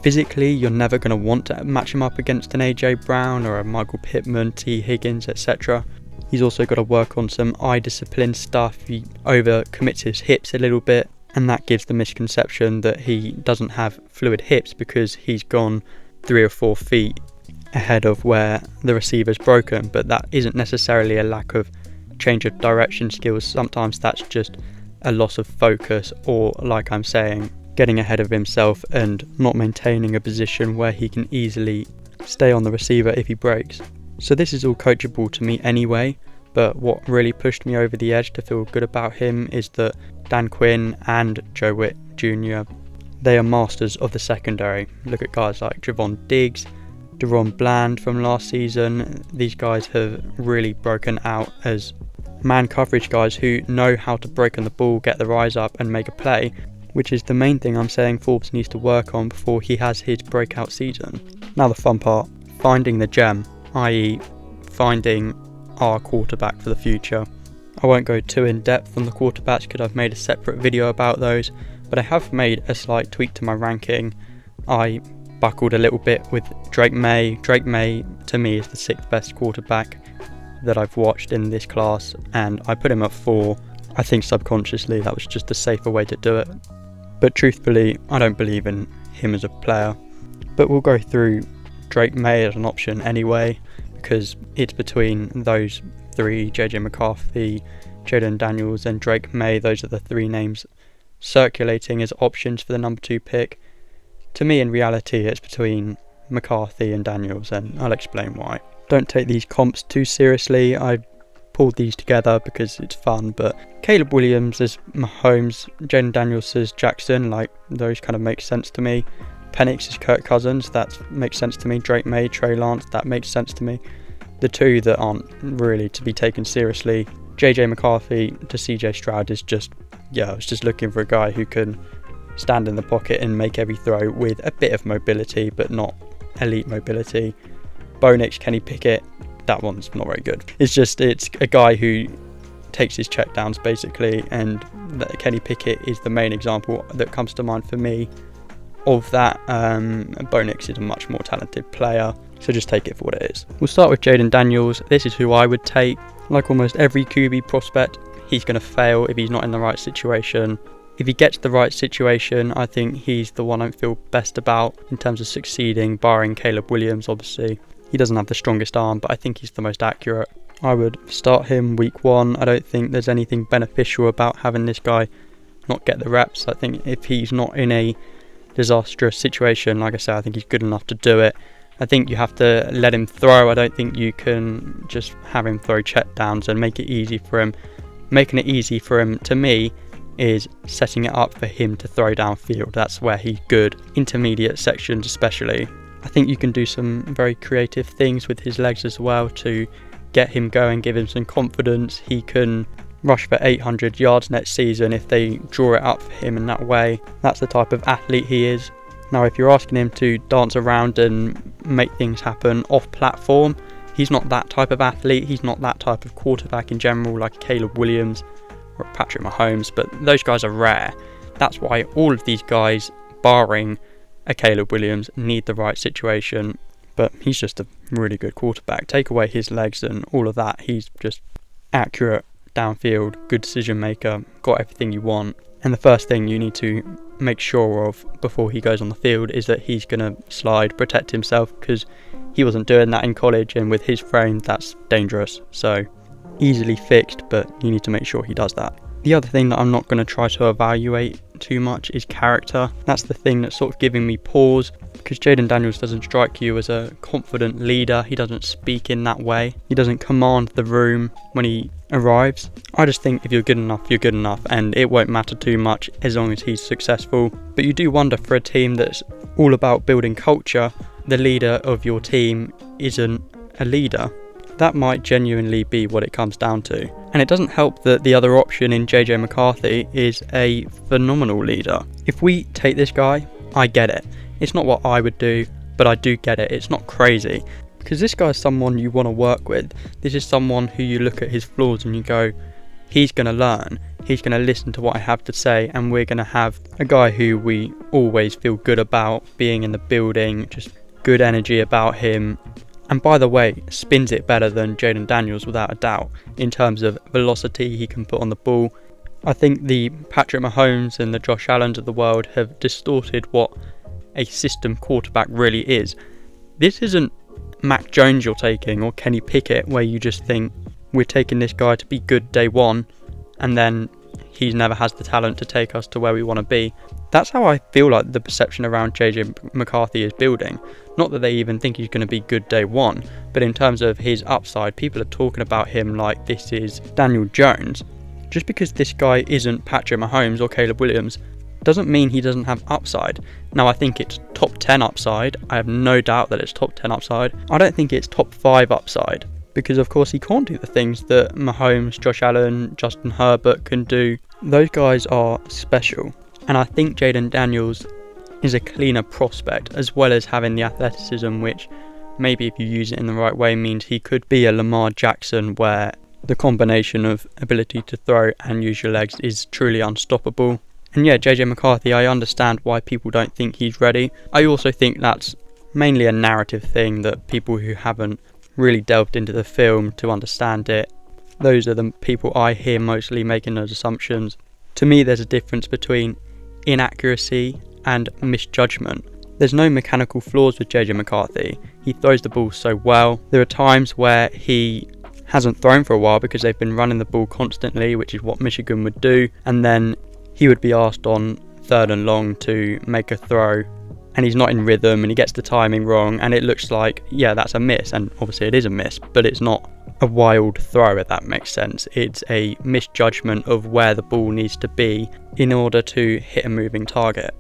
Physically, you're never going to want to match him up against an AJ Brown or a Michael Pittman, T. Higgins, etc. He's also got to work on some eye discipline stuff. He overcommits his hips a little bit, and that gives the misconception that he doesn't have fluid hips because he's gone 3 or 4 feet ahead of where the receiver's broken. But that isn't necessarily a lack of change of direction skills. Sometimes that's just a loss of focus, or like I'm saying, getting ahead of himself and not maintaining a position where he can easily stay on the receiver if he breaks. So this is all coachable to me anyway, but what really pushed me over the edge to feel good about him is that Dan Quinn and Joe Whitt Jr., they are masters of the secondary. Look at guys like Javon Diggs, Deron Bland from last season. These guys have really broken out as man coverage guys who know how to break on the ball, get their eyes up and make a play, which is the main thing I'm saying Forbes needs to work on before he has his breakout season. Now the fun part, finding the gem, i.e. finding our quarterback for the future. I won't go too in depth on the quarterbacks because I've made a separate video about those, but I have made a slight tweak to my ranking. I buckled a little bit with Drake May. Drake May, to me, is the 6th best quarterback that I've watched in this class, and I put him at 4. I think subconsciously that was just a safer way to do it. But truthfully, I don't believe in him as a player. But we'll go through Drake May as an option anyway, because it's between those 3, JJ McCarthy, Jaden Daniels and Drake May. Those are the 3 names circulating as options for the number 2 pick. To me, in reality, it's between McCarthy and Daniels, and I'll explain why. Don't take these comps too seriously. I pulled these together because it's fun, but Caleb Williams as Mahomes, Jaden Daniels as Jackson, like, those kind of make sense to me. Penix as Kirk Cousins, that makes sense to me. Drake May, Trey Lance, that makes sense to me. The 2 that aren't really to be taken seriously, JJ McCarthy to CJ Stroud, is just, I was just looking for a guy who can stand in the pocket and make every throw with a bit of mobility, but not elite mobility. Bo Nix, Kenny Pickett, that one's not very good. It's a guy who takes his checkdowns basically, and Kenny Pickett is the main example that comes to mind for me of that. Bo Nix is a much more talented player, so just take it for what it is. We'll start with Jaden Daniels. This is who I would take. Like almost every QB prospect, he's going to fail if he's not in the right situation. If he gets the right situation, I think he's the one I feel best about in terms of succeeding, barring Caleb Williams, obviously. He doesn't have the strongest arm, but I think he's the most accurate. I would start him week 1. I don't think there's anything beneficial about having this guy not get the reps. I think if he's not in a disastrous situation, like I said, I think he's good enough to do it. I think you have to let him throw. I don't think you can just have him throw checkdowns and make it easy for him. Making it easy for him, to me, is setting it up for him to throw downfield. That's where he's good. Intermediate sections especially. I think you can do some very creative things with his legs as well to get him going, give him some confidence. He can rush for 800 yards next season if they draw it up for him in that way. That's the type of athlete he is. Now, if you're asking him to dance around and make things happen off platform, he's not that type of athlete. He's not that type of quarterback in general, like Caleb Williams or Patrick Mahomes, but those guys are rare. That's why all of these guys, barring a Caleb Williams, need the right situation. But he's just a really good quarterback. Take away his legs and all of that, he's just accurate downfield, good decision maker, got everything you want. And the first thing you need to make sure of before he goes on the field is that he's going to slide, protect himself, because he wasn't doing that in college, and with his frame that's dangerous. So easily fixed, but you need to make sure he does that. The other thing that I'm not going to try to evaluate too much is character. That's the thing that's sort of giving me pause, because Jaden Daniels doesn't strike you as a confident leader. He doesn't speak in that way. He doesn't command the room when he arrives. I just think if you're good enough, you're good enough, and it won't matter too much as long as he's successful. But you do wonder, for a team that's all about building culture, the leader of your team isn't a leader. That might genuinely be what it comes down to. And it doesn't help that the other option in JJ McCarthy is a phenomenal leader. If we take this guy, I get it. It's not what I would do, but I do get it. It's not crazy. Because this guy is someone you want to work with. This is someone who you look at his flaws and you go, he's going to learn. He's going to listen to what I have to say, and we're going to have a guy who we always feel good about being in the building, just good energy about him. And by the way, spins it better than Jaden Daniels without a doubt. In terms of velocity he can put on the ball, I think the Patrick Mahomes and the Josh Allens of the world have distorted what a system quarterback really is. This isn't Mac Jones you're taking, or Kenny Pickett, where you just think we're taking this guy to be good day one and then he never has the talent to take us to where we want to be. That's how I feel like the perception around JJ McCarthy is building. Not that they even think he's going to be good day one, but in terms of his upside, people are talking about him like this is Daniel Jones. Just because this guy isn't Patrick Mahomes or Caleb Williams doesn't mean he doesn't have upside. Now, I think it's top 10 upside. I have no doubt that it's top 10 upside. I don't think it's top 5 upside, because of course he can't do the things that Mahomes, Josh Allen, Justin Herbert can do. Those guys are special. And I think Jaden Daniels is a cleaner prospect, as well as having the athleticism, which maybe if you use it in the right way means he could be a Lamar Jackson, where the combination of ability to throw and use your legs is truly unstoppable. And yeah, JJ McCarthy, I understand why people don't think he's ready. I also think that's mainly a narrative thing, that people who haven't really delved into the film to understand it, those are the people I hear mostly making those assumptions. To me, there's a difference between inaccuracy and misjudgment. There's no mechanical flaws with JJ McCarthy. He throws the ball so well. There are times where he hasn't thrown for a while because they've been running the ball constantly, which is what Michigan would do, and then he would be asked on 3rd and long to make a throw, and he's not in rhythm and he gets the timing wrong, and it looks like, yeah, that's a miss, and obviously it is a miss, but it's not a wild throw, if that makes sense. It's a misjudgment of where the ball needs to be in order to hit a moving target.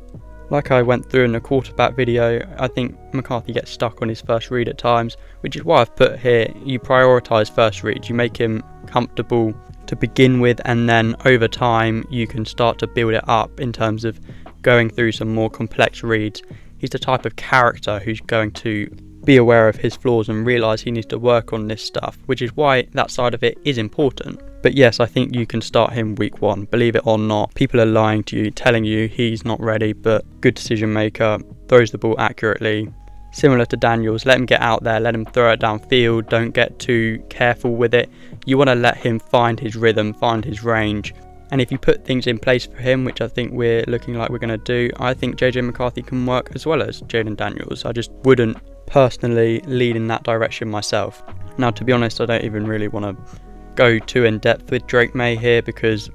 Like I went through in the quarterback video, I think McCarthy gets stuck on his first read at times, which is why I've put here, you prioritise first reads, you make him comfortable to begin with, and then over time you can start to build it up in terms of going through some more complex reads. He's the type of character who's going to be aware of his flaws and realise he needs to work on this stuff, which is why that side of it is important. But yes, I think you can start him week 1, believe it or not. People are lying to you, telling you he's not ready, but good decision maker, throws the ball accurately. Similar to Daniels, let him get out there, let him throw it downfield, don't get too careful with it. You want to let him find his rhythm, find his range. And if you put things in place for him, which I think we're looking like we're going to do, I think JJ McCarthy can work as well as Jaden Daniels. I just wouldn't personally lead in that direction myself. Now, to be honest, I don't even really want to go too in depth with Drake May here because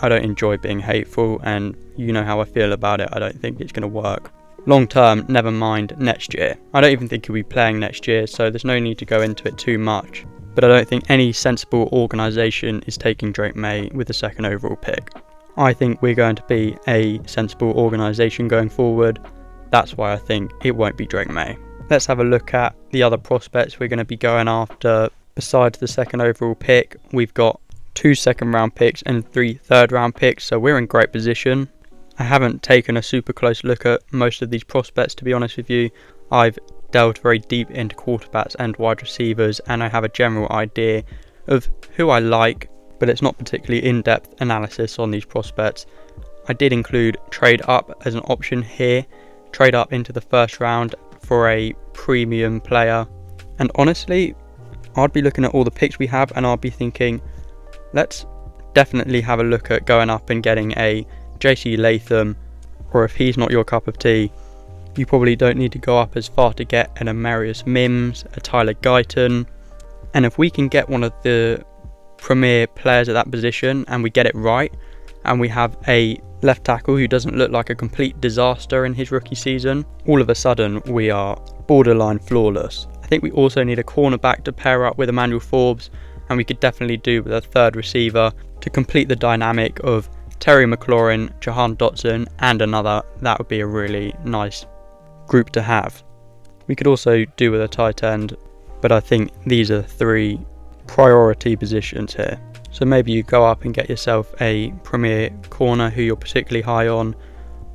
I don't enjoy being hateful, and you know how I feel about it. I don't think it's going to work. Long term, never mind next year. I don't even think he'll be playing next year, so there's no need to go into it too much. But I don't think any sensible organisation is taking Drake May with the 2nd overall pick. I think we're going to be a sensible organisation going forward. That's why I think it won't be Drake May. Let's have a look at the other prospects we're going to be going after. Besides the 2nd overall pick, we've got 2 2nd round picks and 3 3rd round picks, so we're in great position. I haven't taken a super close look at most of these prospects, to be honest with you. I've delved very deep into quarterbacks and wide receivers, and I have a general idea of who I like, but it's not particularly in-depth analysis on these prospects. I did include trade up as an option here, trade up into the 1st round for a premium player, and honestly, I'd be looking at all the picks we have and I'd be thinking, let's definitely have a look at going up and getting a JC Latham, or if he's not your cup of tea, you probably don't need to go up as far to get an Amarius Mims, a Tyler Guyton, and if we can get one of the premier players at that position and we get it right, and we have a left tackle who doesn't look like a complete disaster in his rookie season, all of a sudden we are borderline flawless. I think we also need a cornerback to pair up with Emmanuel Forbes, and we could definitely do with a 3rd receiver to complete the dynamic of Terry McLaurin, Jahan Dotson and another. That would be a really nice group to have. We could also do with a tight end, but I think these are 3 priority positions here. So maybe you go up and get yourself a premier corner who you're particularly high on,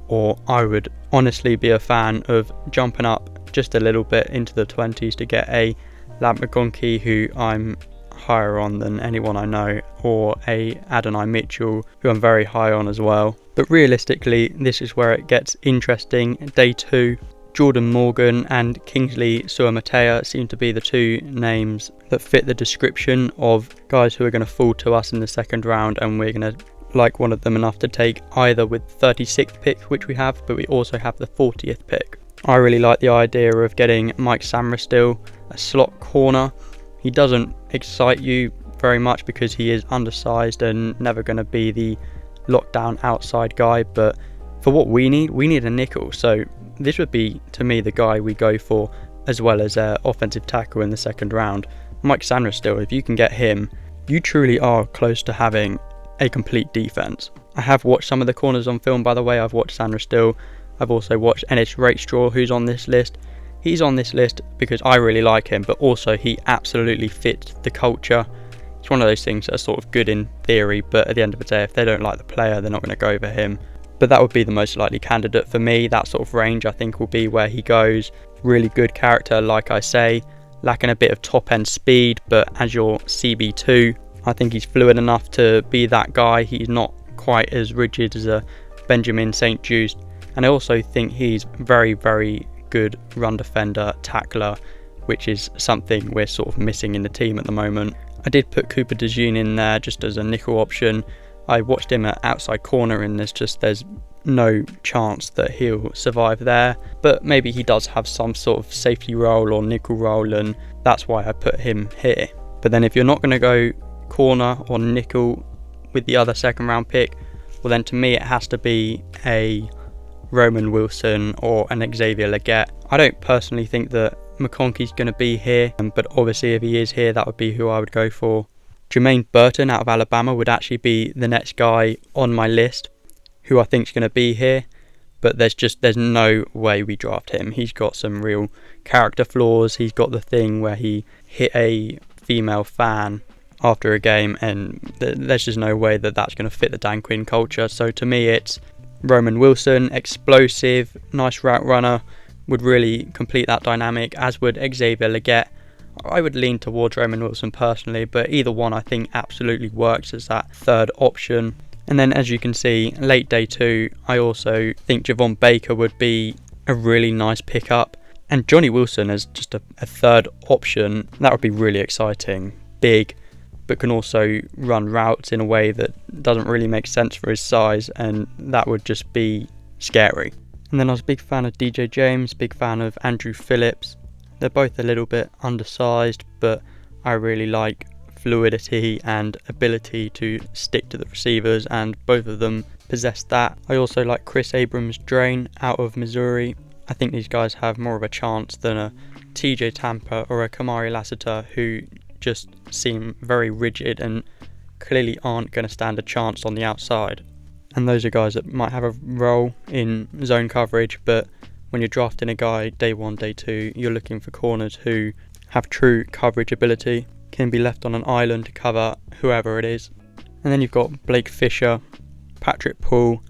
or I would honestly be a fan of jumping up just a little bit into the 20s to get a Lab McGonkey, who I'm higher on than anyone I know, or a Adonai Mitchell, who I'm very high on as well. But realistically, this is where it gets interesting. Day 2, Jordan Morgan and Kingsley Suamatea seem to be the 2 names that fit the description of guys who are going to fall to us in the 2nd round, and we're going to like one of them enough to take either with 36th pick, which we have, but we also have the 40th pick. I really like the idea of getting Mike Sammerstill, a slot corner. He doesn't excite you very much because he is undersized and never going to be the lockdown outside guy, but for what we need a nickel, so this would be, to me, the guy we go for, as well as an offensive tackle in the 2nd round. Mike Sammerstill, if you can get him, you truly are close to having a complete defense. I have watched some of the corners on film, by the way. I've watched Sammerstill. I've also watched Ennis Rakestraw, who's on this list. He's on this list because I really like him, but also he absolutely fits the culture. It's one of those things that are sort of good in theory, but at the end of the day, if they don't like the player, they're not going to go for him. But that would be the most likely candidate for me. That sort of range, I think, will be where he goes. Really good character, like I say, lacking a bit of top-end speed, but as your CB2, I think he's fluid enough to be that guy. He's not quite as rigid as a Benjamin St. Just, and I also think he's very, very good run defender, tackler, which is something we're sort of missing in the team at the moment. I did put Cooper DeJean in there just as a nickel option. I watched him at outside corner and there's no chance that he'll survive there, but maybe he does have some sort of safety role or nickel role, and that's why I put him here. But then if you're not going to go corner or nickel with the other second round pick, well then to me it has to be a Roman Wilson or an Xavier Legette. I don't personally think that McConkey's going to be here, but obviously if he is here, that would be who I would go for. Jermaine Burton out of Alabama would actually be the next guy on my list who I think is going to be here, but there's no way we draft him. He's got some real character flaws. He's got the thing where he hit a female fan after a game, and there's just no way that that's going to fit the Dan Quinn culture. So to me it's Roman Wilson, explosive, nice route runner, would really complete that dynamic, as would Xavier Legette. I would lean towards Roman Wilson personally, but either one I think absolutely works as that third option. And then as you can see, late day 2, I also think Javon Baker would be a really nice pickup. And Johnny Wilson as just a third option, that would be really exciting. Big, but can also run routes in a way that doesn't really make sense for his size, and that would just be scary. And then I was a big fan of DJ James, big fan of Andrew Phillips. They're both a little bit undersized, but I really like fluidity and ability to stick to the receivers, and both of them possess that. I also like Chris Abrams-Drain out of Missouri. I think these guys have more of a chance than a TJ Tampa or a Kamari Lassiter, who just seem very rigid and clearly aren't going to stand a chance on the outside. And those are guys that might have a role in zone coverage, but when you're drafting a guy day 1, day 2, you're looking for corners who have true coverage ability, can be left on an island to cover whoever it is. And then you've got Blake Fisher, Patrick Poole,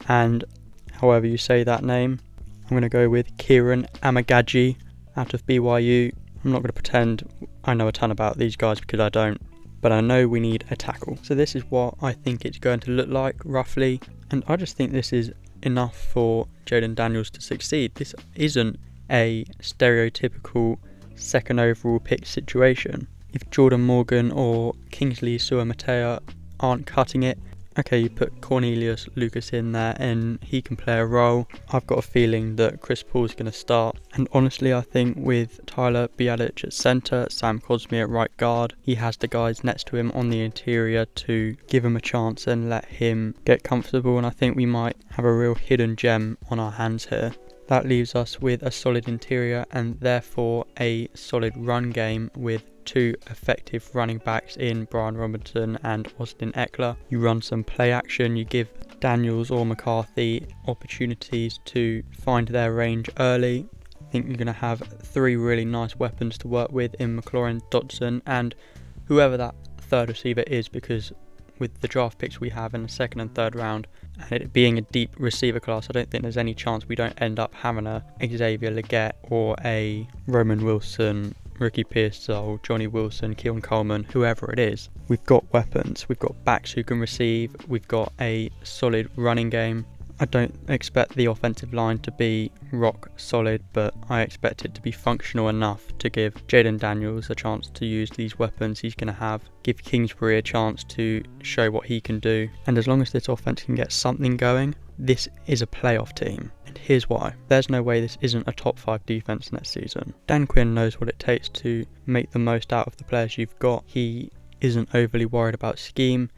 and however you say that name, I'm going to go with Kieran Amagaji out of BYU. I'm not going to pretend I know a ton about these guys because I don't, but I know we need a tackle. So this is what I think it's going to look like roughly, and I just think this is enough for Jaden Daniels to succeed. This isn't a stereotypical second overall pick situation. If Jordan Morgan or Kingsley Suamatea aren't cutting it, okay, you put Cornelius Lucas in there and he can play a role. I've got a feeling that Chris Paul's going to start, and honestly I think with Tyler Bialic at centre, Sam Cosmi at right guard, he has the guys next to him on the interior to give him a chance and let him get comfortable, and I think we might have a real hidden gem on our hands here. That leaves us with a solid interior and therefore a solid run game with 2 effective running backs in Brian Robinson and Austin Eckler. You run some play action, you give Daniels or McCarthy opportunities to find their range early. I think you're going to have 3 really nice weapons to work with in McLaurin, Dodson, and whoever that third receiver is, because with the draft picks we have in the 2nd and 3rd round, and it being a deep receiver class, I don't think there's any chance we don't end up having a Xavier Legette or a Roman Wilson, Ricky Pearsall, Johnny Wilson, Keon Coleman, whoever it is. We've got weapons, we've got backs who can receive, we've got a solid running game. I don't expect the offensive line to be rock solid, but I expect it to be functional enough to give Jaden Daniels a chance to use these weapons he's going to have, give Kingsbury a chance to show what he can do, and as long as this offense can get something going, this is a playoff team. And here's why. There's no way this isn't a top 5 defense next season. Dan Quinn knows what it takes to make the most out of the players you've got. He isn't overly worried about scheme.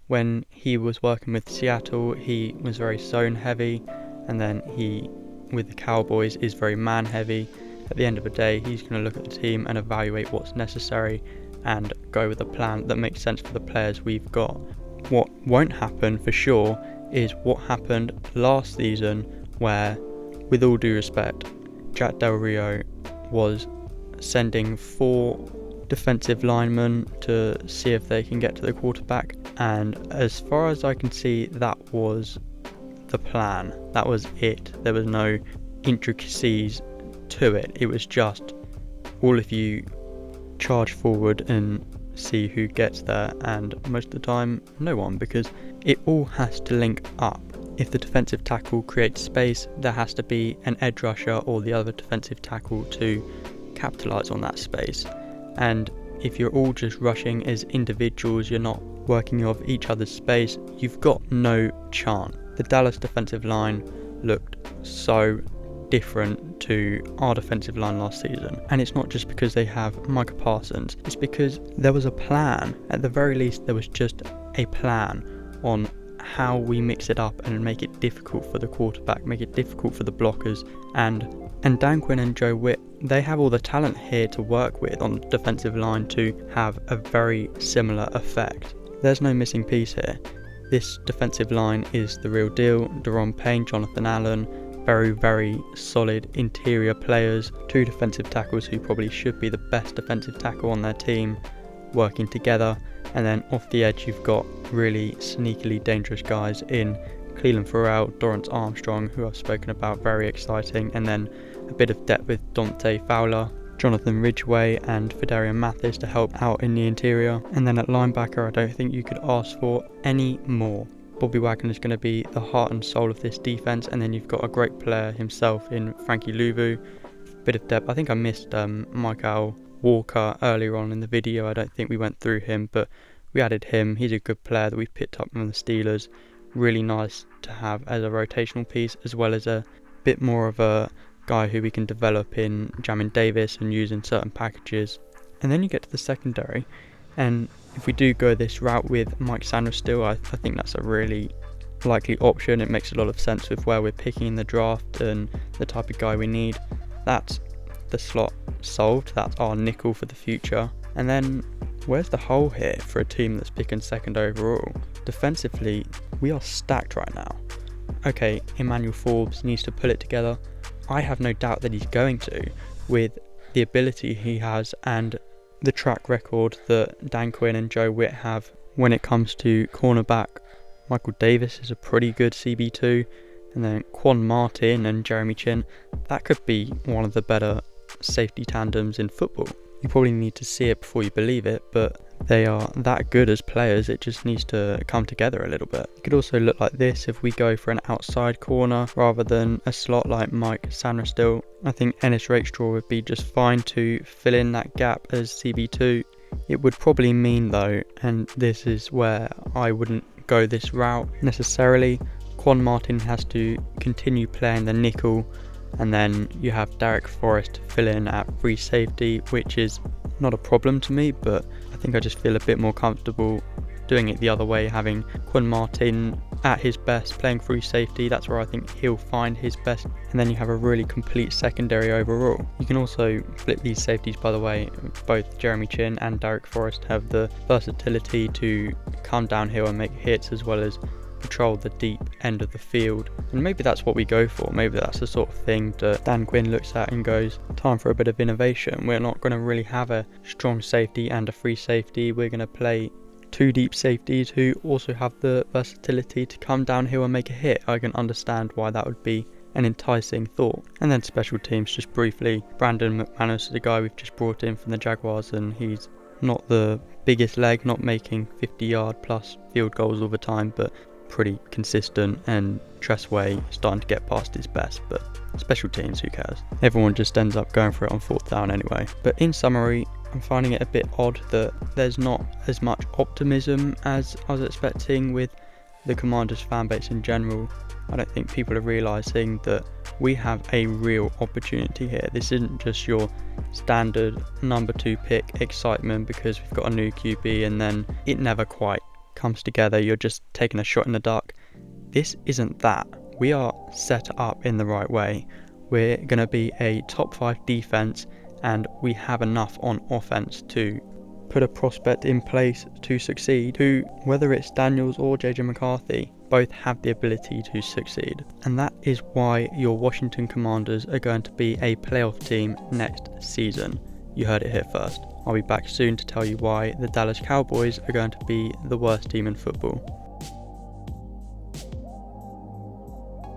When he was working with Seattle, he was very zone heavy, and then he, with the Cowboys, is very man heavy. At the end of the day, he's going to look at the team and evaluate what's necessary and go with a plan that makes sense for the players we've got. What won't happen for sure is what happened last season, where, with all due respect, Jack Del Rio was sending 4 defensive linemen to see if they can get to the quarterback, and as far as I can see, that was the plan. That was it. There was no intricacies to it. It was just all of you charge forward and see who gets there, and most of the time no one, because it all has to link up. if the defensive tackle creates space, there has to be an edge rusher or the other defensive tackle to capitalise on that space. And if you're all just rushing as individuals, you're not working off each other's space, you've got no chance. The Dallas defensive line looked so different to our defensive line last season, and it's not just because they have Micah Parsons, it's because there was a plan. At the very least, there was just a plan on how we mix it up and make it difficult for the quarterback, make it difficult for the blockers, and Dan Quinn and Whitt, they have all the talent here to work with on the defensive line to have a very similar effect. There's no missing piece here. This defensive line is the real deal. Deron Payne, Jonathan Allen, very, very solid interior players. 2 defensive tackles who probably should be the best defensive tackle on their team working together. And then off the edge, you've got really sneakily dangerous guys in Cleveland Farrell, Dorrance Armstrong, who I've spoken about, very exciting. And then a bit of depth with Dante Fowler, Jonathan Ridgway and Fedarian Mathis to help out in the interior. And then at linebacker, I don't think you could ask for any more. Bobby Wagner is going to be the heart and soul of this defense, and then you've got a great player himself in Frankie Louvu. Bit of depth. I think I missed Michael Walker earlier on in the video. I don't think we went through him, but we added him. He's a good player that we picked up from the Steelers. Really nice to have as a rotational piece, as well as a bit more of a guy who we can develop in Jamin Davis and use in certain packages. And then you get to the secondary, and if we do go this route with Mike Sanders still, I think that's a really likely option. It makes a lot of sense with where we're picking in the draft and the type of guy we need. That's the slot solved. That's our nickel for the future. And then where's the hole here for a team that's picking second overall? Defensively, we are stacked right now. Okay, Emmanuel Forbes needs to pull it together. I have no doubt that he's going to, with the ability he has and the track record that Dan Quinn and Whitt have when it comes to cornerback. Michael Davis is a pretty good CB2, and then Quan Martin and Jeremy Chin, that could be one of the better safety tandems in football. You probably need to see it before you believe it, but they are that good as players. It just needs to come together a little bit. It could also look like this if we go for an outside corner rather than a slot like Mike Sanderstill. I think Ennis Rakestraw would be just fine to fill in that gap as CB2. It would probably mean though, and this is where I wouldn't go this route necessarily, Quan Martin has to continue playing the nickel, and then you have Derek Forrest to fill in at free safety, which is not a problem to me, but I think I just feel a bit more comfortable doing it the other way, having Quinn Martin at his best playing free safety. That's where I think he'll find his best, and then you have a really complete secondary overall. You can also flip these safeties, by the way. Both Jeremy Chin and Derek Forrest have the versatility to come downhill and make hits, as well as patrol the deep end of the field, and maybe that's what we go for. Maybe that's the sort of thing that Dan Quinn looks at and goes, time for a bit of innovation. We're not going to really have a strong safety and a free safety. We're going to play 2 deep safeties who also have the versatility to come downhill and make a hit. I can understand why that would be an enticing thought. And then special teams, just briefly, Brandon McManus is a guy we've just brought in from the Jaguars, and he's not the biggest leg, not making 50-yard plus field goals all the time, but pretty consistent, and Tressway starting to get past his best. But special teams, who cares? Everyone just ends up going for it on 4th down anyway. But in summary, I'm finding it a bit odd that there's not as much optimism as I was expecting with the Commanders fan base in general. I don't think people are realising that we have a real opportunity here. This isn't just your standard number 2 pick excitement because we've got a new QB and then it never quite comes together. You're just taking a shot in the dark. This isn't that. We are set up in the right way. We're going to be a top 5 defense, and we have enough on offense to put a prospect in place to succeed, who, whether it's Daniels or JJ McCarthy, both have the ability to succeed. And that is why your Washington Commanders are going to be a playoff team next season. You heard it here first. I'll be back soon to tell you why the Dallas Cowboys are going to be the worst team in football.